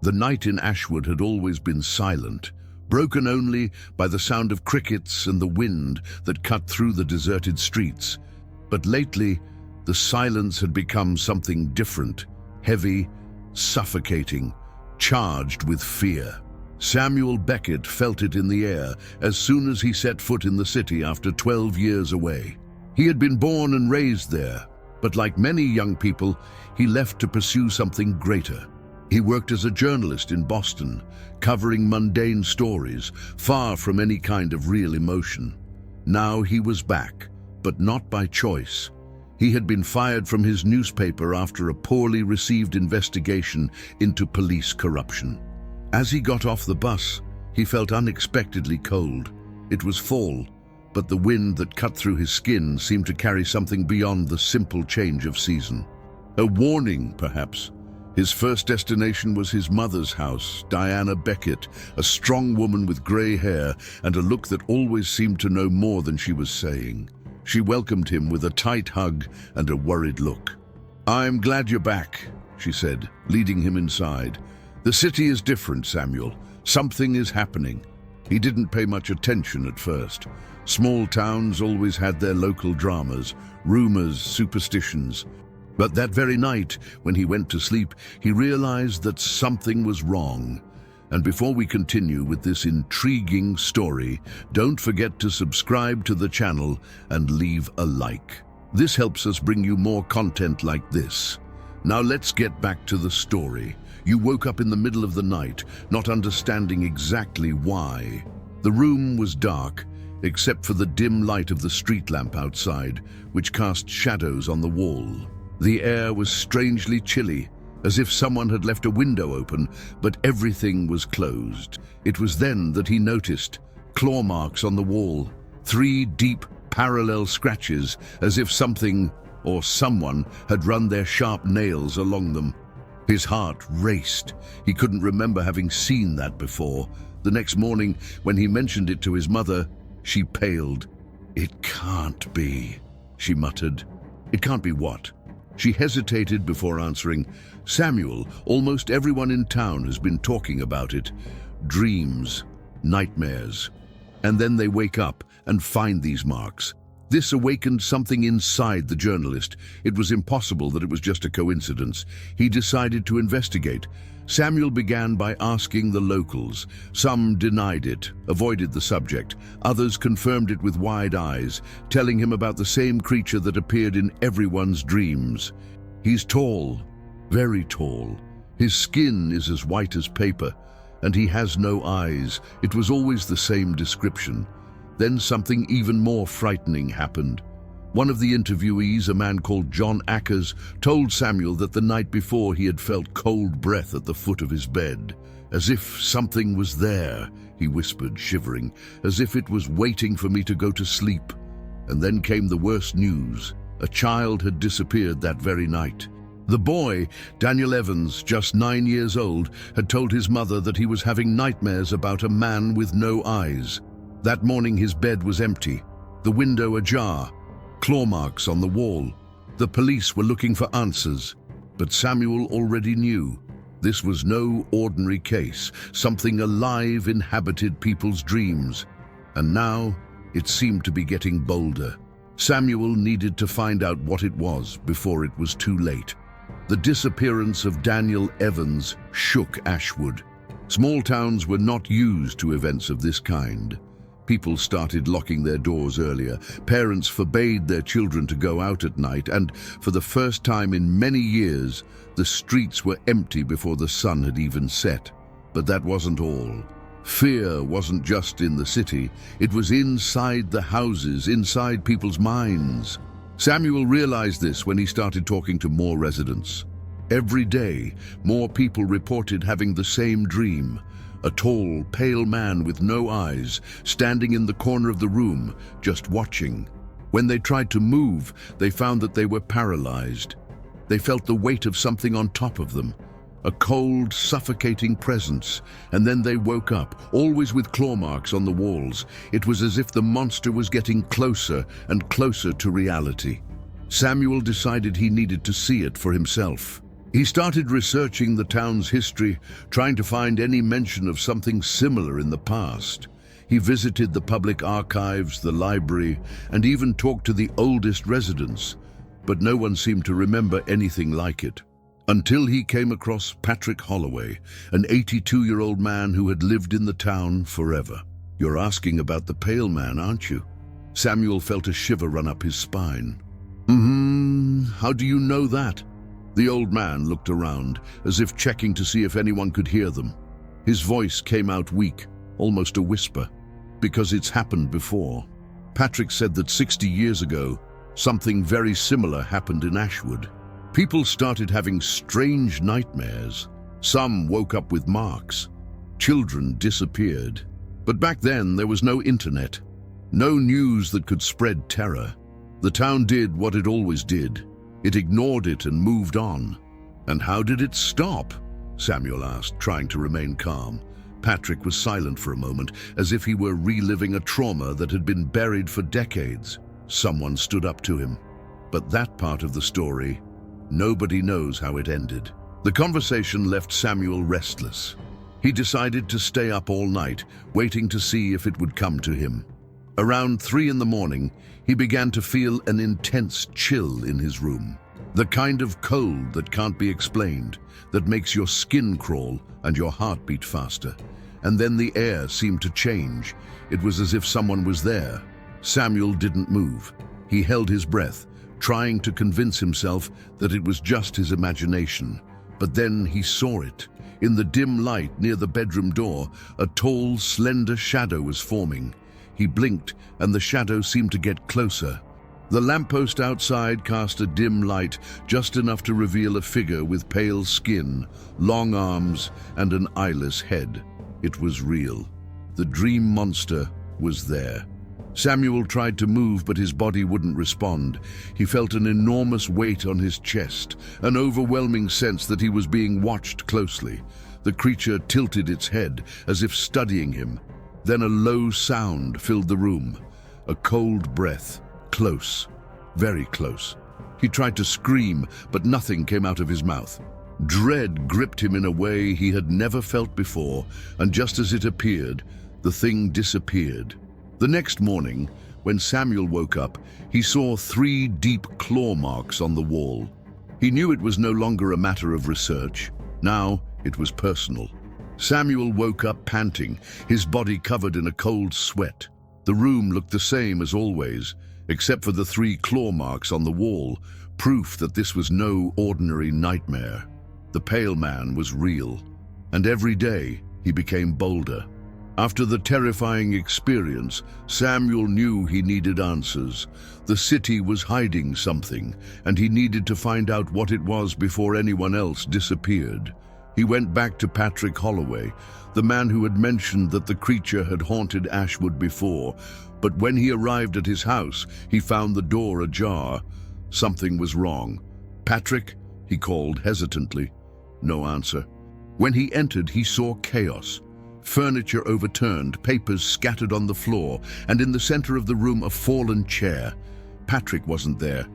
The night in Ashwood had always been silent, broken only by the sound of crickets and the wind that cut through the deserted streets. But lately, the silence had become something different, heavy, suffocating, charged with fear. Samuel Beckett felt it in the air as soon as he set foot in the city after 12 years away. He had been born and raised there, but like many young people, he left to pursue something greater. He worked as a journalist in Boston, covering mundane stories, far from any kind of real emotion. Now he was back, but not by choice. He had been fired from his newspaper after a poorly received investigation into police corruption. As he got off the bus, he felt unexpectedly cold. It was fall, but the wind that cut through his skin seemed to carry something beyond the simple change of season. A warning, perhaps. His first destination was his mother's house, Diana Beckett, a strong woman with grey hair and a look that always seemed to know more than she was saying. She welcomed him with a tight hug and a worried look. "I'm glad you're back," she said, leading him inside. "The city is different, Samuel. Something is happening." He didn't pay much attention at first. Small towns always had their local dramas, rumors, superstitions. But that very night, when he went to sleep, he realized that something was wrong. And before we continue with this intriguing story, don't forget to subscribe to the channel and leave a like. This helps us bring you more content like this. Now let's get back to the story. You woke up in the middle of the night, not understanding exactly why. The room was dark, except for the dim light of the street lamp outside, which cast shadows on the wall. The air was strangely chilly, as if someone had left a window open, but everything was closed. It was then that he noticed claw marks on the wall, 3 deep, parallel scratches, as if something or someone had run their sharp nails along them. His heart raced. He couldn't remember having seen that before. The next morning, when he mentioned it to his mother, she paled. "It can't be," she muttered. "It can't be what?" She hesitated before answering. "Samuel, almost everyone in town has been talking about it. Dreams, nightmares. And then they wake up and find these marks." This awakened something inside the journalist. It was impossible that it was just a coincidence. He decided to investigate. Samuel began by asking the locals. Some denied it, avoided the subject. Others confirmed it with wide eyes, telling him about the same creature that appeared in everyone's dreams. "He's tall, very tall. His skin is as white as paper, and he has no eyes." It was always the same description. Then something even more frightening happened. One of the interviewees, a man called John Ackers, told Samuel that the night before he had felt cold breath at the foot of his bed. "As if something was there," he whispered, shivering, "as if it was waiting for me to go to sleep." And then came the worst news. A child had disappeared that very night. The boy, Daniel Evans, just 9 years old, had told his mother that he was having nightmares about a man with no eyes. That morning his bed was empty, the window ajar, claw marks on the wall. The police were looking for answers, but Samuel already knew. This was no ordinary case. Something alive inhabited people's dreams. And now it seemed to be getting bolder. Samuel needed to find out what it was before it was too late. The disappearance of Daniel Evans shook Ashwood. Small towns were not used to events of this kind. People started locking their doors earlier. Parents forbade their children to go out at night, and for the first time in many years, the streets were empty before the sun had even set. But that wasn't all. Fear wasn't just in the city. It was inside the houses, inside people's minds. Samuel realized this when he started talking to more residents. Every day, more people reported having the same dream. A tall, pale man with no eyes, standing in the corner of the room, just watching. When they tried to move, they found that they were paralyzed. They felt the weight of something on top of them, a cold, suffocating presence, and then they woke up, always with claw marks on the walls. It was as if the monster was getting closer and closer to reality. Samuel decided he needed to see it for himself. He started researching the town's history, trying to find any mention of something similar in the past. He visited the public archives, the library, and even talked to the oldest residents, but no one seemed to remember anything like it. Until he came across Patrick Holloway, an 82-year-old man who had lived in the town forever. "You're asking about the Pale Man, aren't you?" Samuel felt a shiver run up his spine. How do you know that?" The old man looked around, as if checking to see if anyone could hear them. His voice came out weak, almost a whisper. "Because it's happened before. Patrick said that 60 years ago, something very similar happened in Ashwood. People started having strange nightmares. Some woke up with marks. Children disappeared. But back then, there was no internet. No news that could spread terror. The town did what it always did. It ignored it and moved on." "And how did it stop?" Samuel asked, trying to remain calm. Patrick was silent for a moment, as if he were reliving a trauma that had been buried for decades. Someone stood up to him. But that part of the story, nobody knows how it ended. The conversation left Samuel restless. He decided to stay up all night, waiting to see if it would come to him. Around 3 in the morning, he began to feel an intense chill in his room. The kind of cold that can't be explained, that makes your skin crawl and your heart beat faster. And then the air seemed to change. It was as if someone was there. Samuel didn't move. He held his breath, trying to convince himself that it was just his imagination. But then he saw it. In the dim light near the bedroom door, a tall, slender shadow was forming. He blinked, and the shadow seemed to get closer. The lamppost outside cast a dim light, just enough to reveal a figure with pale skin, long arms, and an eyeless head. It was real. The dream monster was there. Samuel tried to move, but his body wouldn't respond. He felt an enormous weight on his chest, an overwhelming sense that he was being watched closely. The creature tilted its head, as if studying him. Then a low sound filled the room. A cold breath. Close. Very close. He tried to scream, but nothing came out of his mouth. Dread gripped him in a way he had never felt before, and just as it appeared, the thing disappeared. The next morning, when Samuel woke up, he saw 3 deep claw marks on the wall. He knew it was no longer a matter of research. Now it was personal. Samuel woke up panting, his body covered in a cold sweat. The room looked the same as always, except for the 3 claw marks on the wall, proof that this was no ordinary nightmare. The Pale Man was real, and every day he became bolder. After the terrifying experience, Samuel knew he needed answers. The city was hiding something, and he needed to find out what it was before anyone else disappeared. He went back to Patrick Holloway, the man who had mentioned that the creature had haunted Ashwood before, but when he arrived at his house, he found the door ajar. Something was wrong. "Patrick?" he called hesitantly. No answer. When he entered, he saw chaos. Furniture overturned, papers scattered on the floor, and in the center of the room a fallen chair. Patrick wasn't there,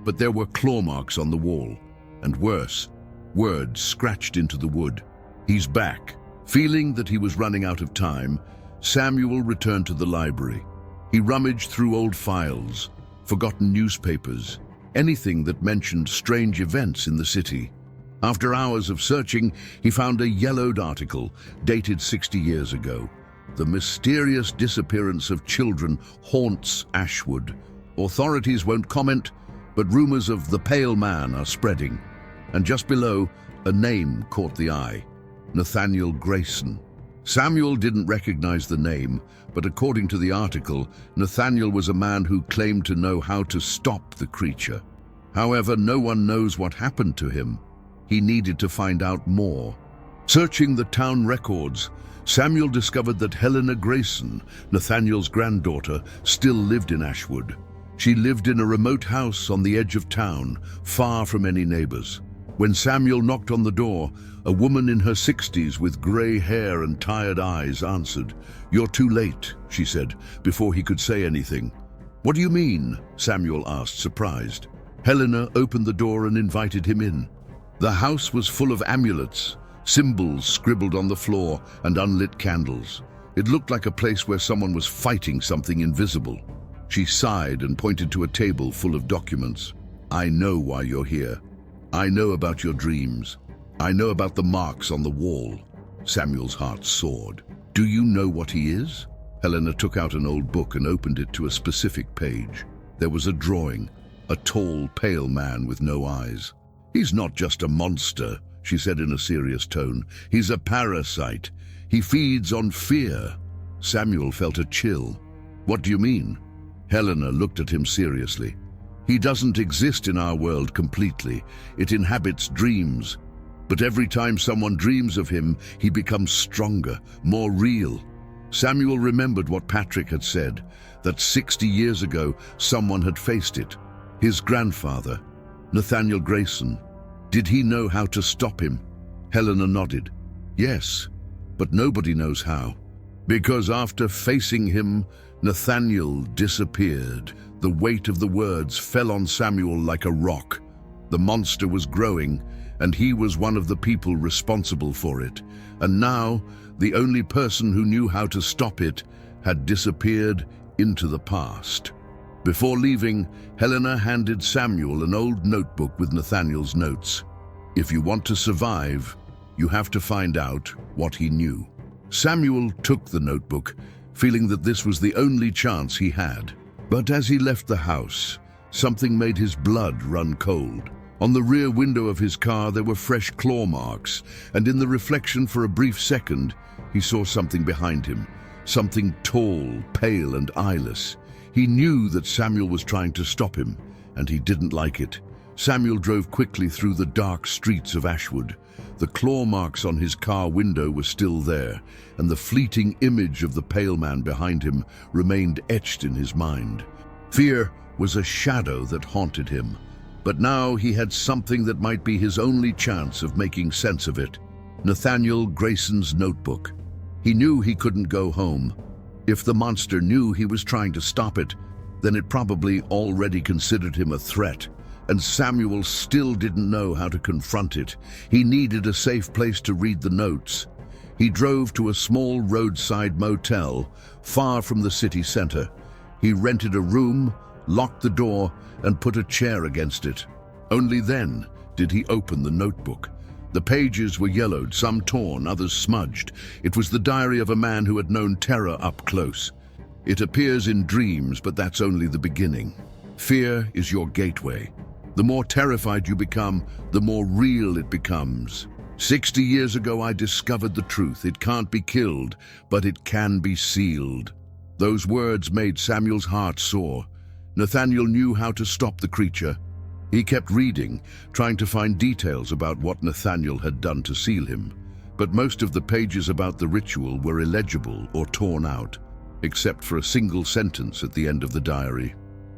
but there were claw marks on the wall. And worse, words scratched into the wood. "He's back." Feeling that he was running out of time, Samuel returned to the library. He rummaged through old files, forgotten newspapers, anything that mentioned strange events in the city. After hours of searching, he found a yellowed article dated 60 years ago. "The mysterious disappearance of children haunts Ashwood. Authorities won't comment, but rumors of the Pale Man are spreading." And just below, a name caught the eye: Nathaniel Grayson. Samuel didn't recognize the name, but according to the article, Nathaniel was a man who claimed to know how to stop the creature. However, no one knows what happened to him. He needed to find out more. Searching the town records, Samuel discovered that Helena Grayson, Nathaniel's granddaughter, still lived in Ashwood. She lived in a remote house on the edge of town, far from any neighbors. When Samuel knocked on the door, a woman in her 60s with gray hair and tired eyes answered. "You're too late," she said, before he could say anything. "What do you mean?" Samuel asked, surprised. Helena opened the door and invited him in. The house was full of amulets, symbols scribbled on the floor, and unlit candles. It looked like a place where someone was fighting something invisible. She sighed and pointed to a table full of documents. "I know why you're here. I know about your dreams. I know about the marks on the wall." Samuel's heart soared. "Do you know what he is?" Helena took out an old book and opened it to a specific page. There was a drawing, a tall, pale man with no eyes. "He's not just a monster," she said in a serious tone. "He's a parasite. He feeds on fear." Samuel felt a chill. "What do you mean?" Helena looked at him seriously. "He doesn't exist in our world completely. It inhabits dreams. But every time someone dreams of him, he becomes stronger, more real." Samuel remembered what Patrick had said, that 60 years ago someone had faced it. His grandfather, Nathaniel Grayson. Did he know how to stop him? Helena nodded. "Yes, but nobody knows how. Because after facing him, Nathaniel disappeared." The weight of the words fell on Samuel like a rock. The monster was growing, and he was one of the people responsible for it. And now, the only person who knew how to stop it had disappeared into the past. Before leaving, Helena handed Samuel an old notebook with Nathaniel's notes. "If you want to survive, you have to find out what he knew." Samuel took the notebook, feeling that this was the only chance he had. But as he left the house, something made his blood run cold. On the rear window of his car there were fresh claw marks, and in the reflection for a brief second, he saw something behind him. Something tall, pale, and eyeless. He knew that Samuel was trying to stop him, and he didn't like it. Samuel drove quickly through the dark streets of Ashwood. The claw marks on his car window were still there, and the fleeting image of the pale man behind him remained etched in his mind. Fear was a shadow that haunted him, but now he had something that might be his only chance of making sense of it. Nathaniel Grayson's notebook. He knew he couldn't go home. If the monster knew he was trying to stop it, then it probably already considered him a threat. And Samuel still didn't know how to confront it. He needed a safe place to read the notes. He drove to a small roadside motel, far from the city center. He rented a room, locked the door, and put a chair against it. Only then did he open the notebook. The pages were yellowed, some torn, others smudged. It was the diary of a man who had known terror up close. It appears in dreams, but that's only the beginning. Fear is your gateway. The more terrified you become, the more real it becomes. 60 years ago, I discovered the truth. It can't be killed, but it can be sealed. Those words made Samuel's heart soar. Nathaniel knew how to stop the creature. He kept reading, trying to find details about what Nathaniel had done to seal him. But most of the pages about the ritual were illegible or torn out, except for a single sentence at the end of the diary.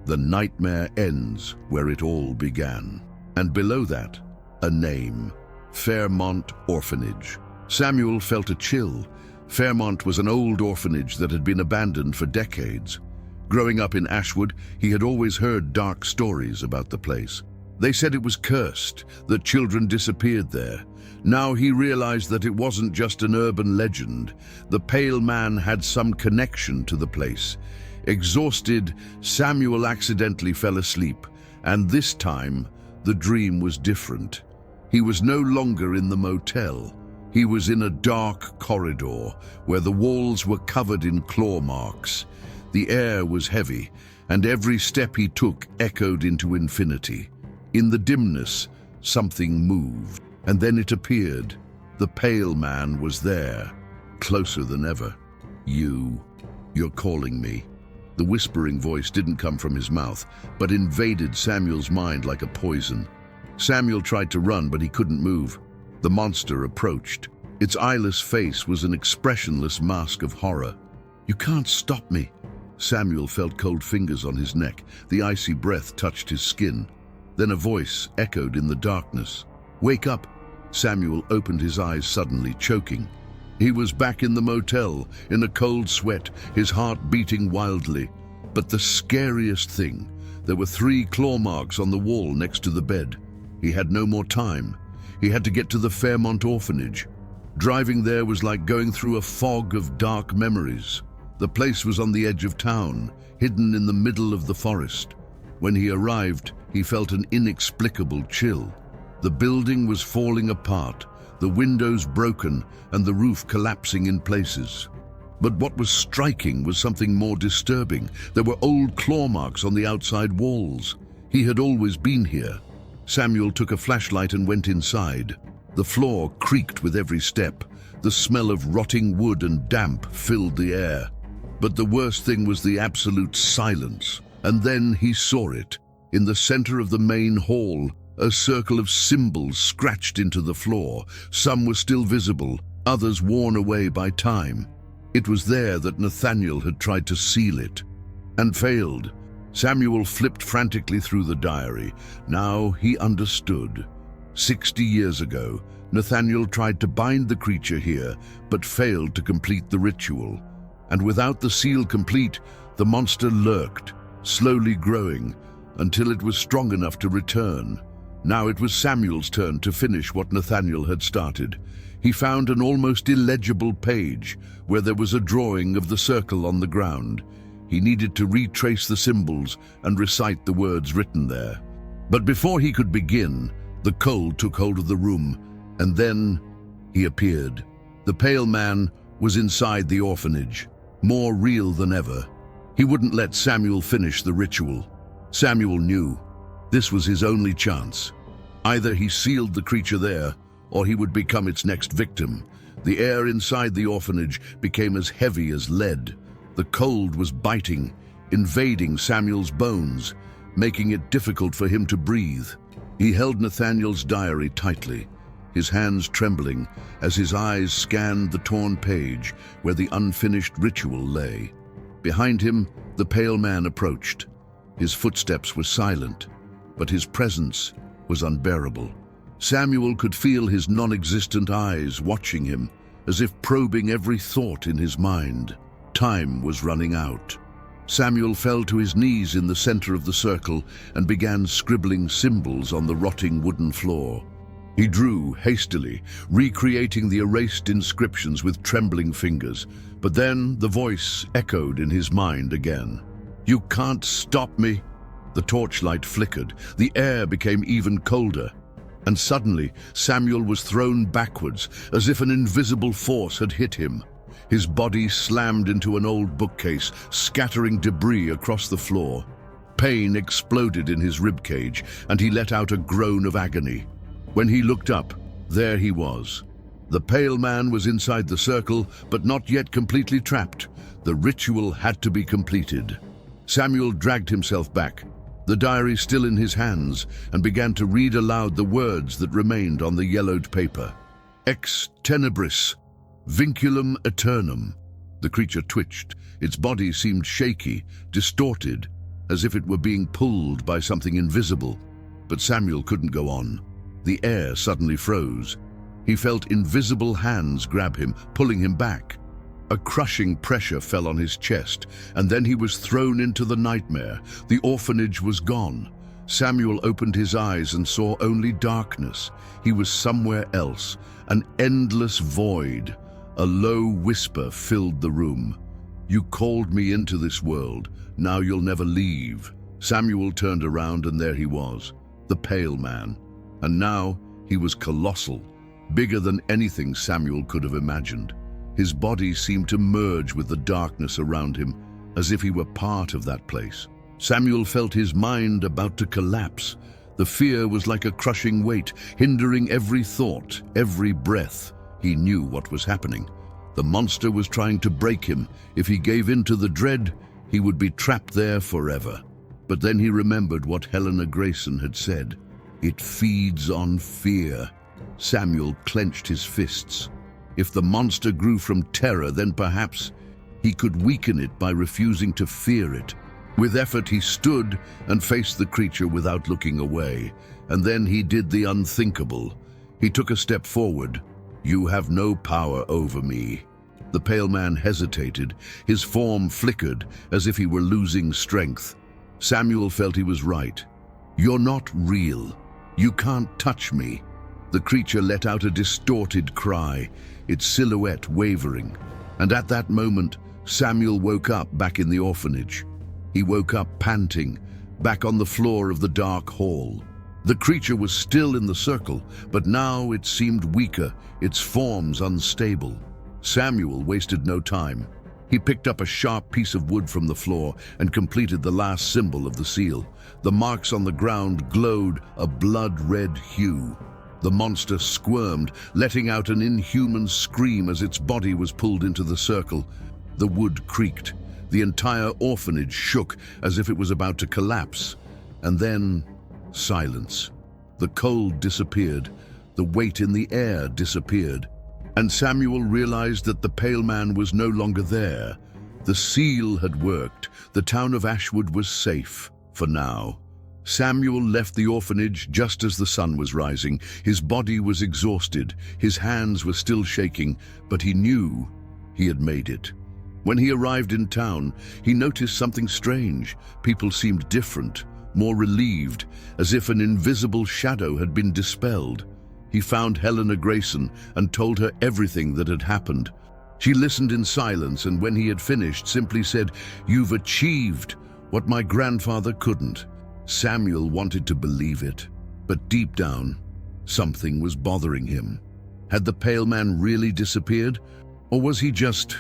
"The nightmare ends where it all began." And below that, a name. Fairmont Orphanage. Samuel felt a chill. Fairmont was an old orphanage that had been abandoned for decades. Growing up in Ashwood, he had always heard dark stories about the place. They said it was cursed, that children disappeared there. Now he realized that it wasn't just an urban legend. The pale man had some connection to the place. Exhausted, Samuel accidentally fell asleep, and this time, the dream was different. He was no longer in the motel. He was in a dark corridor where the walls were covered in claw marks. The air was heavy, and every step he took echoed into infinity. In the dimness, something moved, and then it appeared. The pale man was there, closer than ever. You're calling me." The whispering voice didn't come from his mouth, but invaded Samuel's mind like a poison. Samuel tried to run, but he couldn't move. The monster approached. Its eyeless face was an expressionless mask of horror. "You can't stop me." Samuel felt cold fingers on his neck. The icy breath touched his skin. Then a voice echoed in the darkness. "Wake up." Samuel opened his eyes suddenly, choking. He was back in the motel, in a cold sweat, his heart beating wildly. But the scariest thing, there were 3 claw marks on the wall next to the bed. He had no more time. he had to get to the Fairmont orphanage. Driving there was like going through a fog of dark memories. The place was on the edge of town, hidden in the middle of the forest. When he arrived, he felt an inexplicable chill. The building was falling apart, the windows broken and the roof collapsing in places. But what was striking was something more disturbing. There were old claw marks on the outside walls. He had always been here. Samuel took a flashlight and went inside. The floor creaked with every step. The smell of rotting wood and damp filled the air. But the worst thing was the absolute silence. And then he saw it. In the center of the main hall, a circle of symbols scratched into the floor. Some were still visible, others worn away by time. It was there that Nathaniel had tried to seal it, and failed. Samuel flipped frantically through the diary. Now he understood. 60 years ago, Nathaniel tried to bind the creature here, but failed to complete the ritual. And without the seal complete, the monster lurked, slowly growing, until it was strong enough to return. Now it was Samuel's turn to finish what Nathaniel had started. He found an almost illegible page where there was a drawing of the circle on the ground. He needed to retrace the symbols and recite the words written there. But before he could begin, the cold took hold of the room, and then he appeared. The pale man was inside the orphanage, more real than ever. He wouldn't let Samuel finish the ritual. Samuel knew this was his only chance. Either he sealed the creature there, or he would become its next victim. The air inside the orphanage became as heavy as lead. The cold was biting, invading Samuel's bones, making it difficult for him to breathe. He held Nathaniel's diary tightly, his hands trembling as his eyes scanned the torn page where the unfinished ritual lay. Behind him, the pale man approached. His footsteps were silent, but his presence was unbearable. Samuel could feel his non-existent eyes watching him, as if probing every thought in his mind. Time was running out. Samuel fell to his knees in the center of the circle and began scribbling symbols on the rotting wooden floor. He drew hastily, recreating the erased inscriptions with trembling fingers. But then the voice echoed in his mind again. "You can't stop me." The torchlight flickered. The air became even colder. And suddenly, Samuel was thrown backwards, as if an invisible force had hit him. His body slammed into an old bookcase, scattering debris across the floor. Pain exploded in his ribcage, and he let out a groan of agony. When he looked up, there he was. The pale man was inside the circle, but not yet completely trapped. The ritual had to be completed. Samuel dragged himself back, the diary still in his hands, and began to read aloud the words that remained on the yellowed paper. Ex tenebris, vinculum aeternum. The creature twitched. Its body seemed shaky, distorted, as if it were being pulled by something invisible. But Samuel couldn't go on. The air suddenly froze. He felt invisible hands grab him, pulling him back. A crushing pressure fell on his chest, and then he was thrown into the nightmare. The orphanage was gone. Samuel opened his eyes and saw only darkness. He was somewhere else, an endless void. A low whisper filled the room. "You called me into this world. Now you'll never leave." Samuel turned around, and there he was, the pale man. And now he was colossal, bigger than anything Samuel could have imagined. His body seemed to merge with the darkness around him, as if he were part of that place. Samuel felt his mind about to collapse. The fear was like a crushing weight, hindering every thought, every breath. He knew what was happening. The monster was trying to break him. If he gave in to the dread, he would be trapped there forever. But then he remembered what Helena Grayson had said. It feeds on fear. Samuel clenched his fists. If the monster grew from terror, then perhaps he could weaken it by refusing to fear it. With effort, he stood and faced the creature without looking away. And then he did the unthinkable. He took a step forward. "You have no power over me." The pale man hesitated. His form flickered as if he were losing strength. Samuel felt he was right. "You're not real. You can't touch me." The creature let out a distorted cry, its silhouette wavering. And at that moment, Samuel woke up back in the orphanage. He woke up panting, back on the floor of the dark hall. The creature was still in the circle, but now it seemed weaker, its forms unstable. Samuel wasted no time. He picked up a sharp piece of wood from the floor and completed the last symbol of the seal. The marks on the ground glowed a blood-red hue. The monster squirmed, letting out an inhuman scream as its body was pulled into the circle. The wood creaked. The entire orphanage shook as if it was about to collapse. And then, silence. The cold disappeared. The weight in the air disappeared. And Samuel realized that the pale man was no longer there. The seal had worked. The town of Ashwood was safe, for now. Samuel left the orphanage just as the sun was rising. His body was exhausted. His hands were still shaking, but he knew he had made it. When he arrived in town, he noticed something strange. People seemed different, more relieved, as if an invisible shadow had been dispelled. He found Helena Grayson and told her everything that had happened. She listened in silence, and when he had finished, simply said, "You've achieved what my grandfather couldn't." Samuel wanted to believe it, but deep down, something was bothering him. Had the pale man really disappeared, or was he just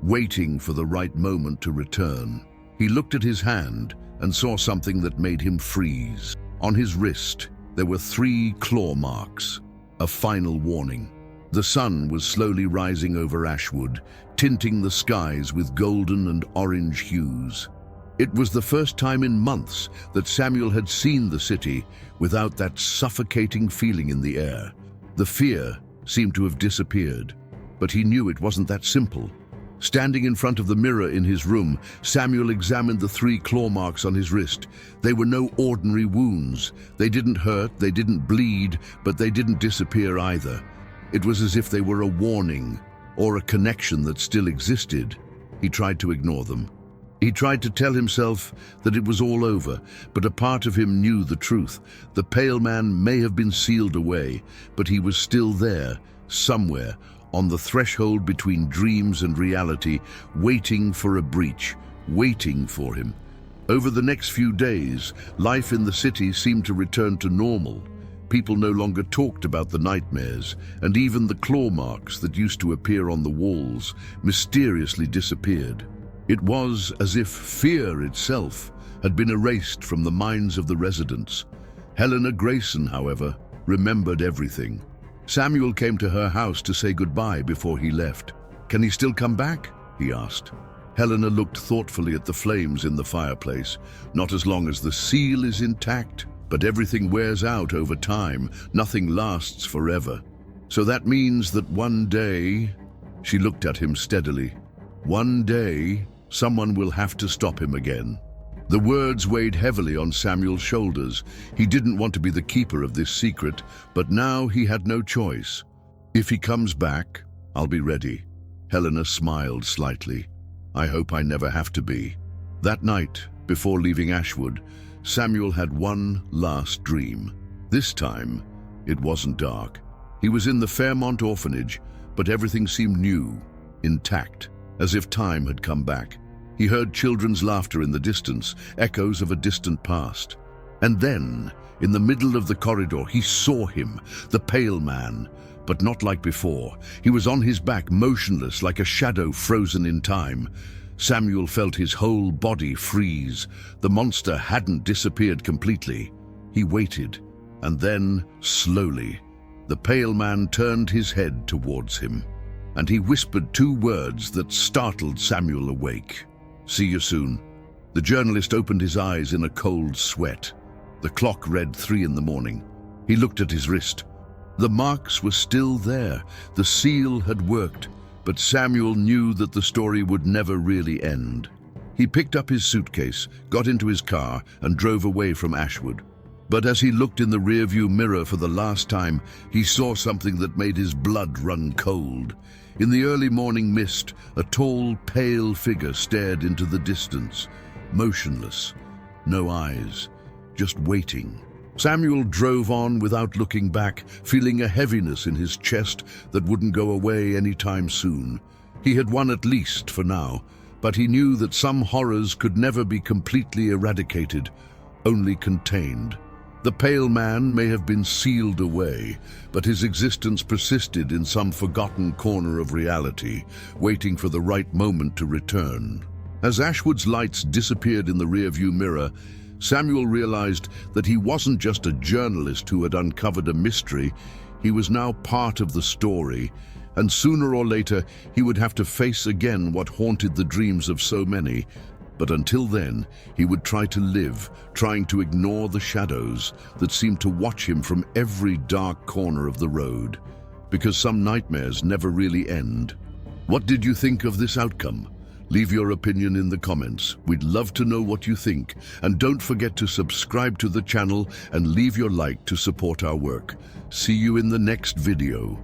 waiting for the right moment to return? He looked at his hand and saw something that made him freeze. On his wrist, there were 3 claw marks, a final warning. The sun was slowly rising over Ashwood, tinting the skies with golden and orange hues. It was the first time in months that Samuel had seen the city without that suffocating feeling in the air. The fear seemed to have disappeared, but he knew it wasn't that simple. Standing in front of the mirror in his room, Samuel examined the 3 claw marks on his wrist. They were no ordinary wounds. They didn't hurt, they didn't bleed, but they didn't disappear either. It was as if they were a warning, or a connection that still existed. He tried to ignore them. He tried to tell himself that it was all over, but a part of him knew the truth. The pale man may have been sealed away, but he was still there, somewhere, on the threshold between dreams and reality, waiting for a breach, waiting for him. Over the next few days, life in the city seemed to return to normal. People no longer talked about the nightmares, and even the claw marks that used to appear on the walls mysteriously disappeared. It was as if fear itself had been erased from the minds of the residents. Helena Grayson, however, remembered everything. Samuel came to her house to say goodbye before he left. "Can he still come back?" he asked. Helena looked thoughtfully at the flames in the fireplace. "Not as long as the seal is intact, but everything wears out over time. Nothing lasts forever. So that means that one day..." She looked at him steadily. "One day, someone will have to stop him again." The words weighed heavily on Samuel's shoulders. He didn't want to be the keeper of this secret, but now he had no choice. "If he comes back, I'll be ready." Helena smiled slightly. "I hope I never have to be." That night, before leaving Ashwood, Samuel had one last dream. This time, it wasn't dark. He was in the Fairmont orphanage, but everything seemed new, intact, as if time had come back. He heard children's laughter in the distance, echoes of a distant past. And then, in the middle of the corridor, he saw him, the pale man, but not like before. He was on his back, motionless, like a shadow frozen in time. Samuel felt his whole body freeze. The monster hadn't disappeared completely. He waited, and then, slowly, the pale man turned his head towards him, and he whispered 2 words that startled Samuel awake. "See you soon." The journalist opened his eyes in a cold sweat. The clock read 3 in the morning. He looked at his wrist. The marks were still there. The seal had worked, but Samuel knew that the story would never really end. He picked up his suitcase, got into his car, and drove away from Ashwood. But as he looked in the rearview mirror for the last time, he saw something that made his blood run cold. In the early morning mist, a tall, pale figure stared into the distance, motionless, no eyes, just waiting. Samuel drove on without looking back, feeling a heaviness in his chest that wouldn't go away anytime soon. He had won at least for now, but he knew that some horrors could never be completely eradicated, only contained. The Pale Man may have been sealed away, but his existence persisted in some forgotten corner of reality, waiting for the right moment to return. As Ashwood's lights disappeared in the rearview mirror, Samuel realized that he wasn't just a journalist who had uncovered a mystery, he was now part of the story, and sooner or later he would have to face again what haunted the dreams of so many. But until then, he would try to live, trying to ignore the shadows that seemed to watch him from every dark corner of the road. Because some nightmares never really end. What did you think of this outcome? Leave your opinion in the comments. We'd love to know what you think. And don't forget to subscribe to the channel and leave your like to support our work. See you in the next video.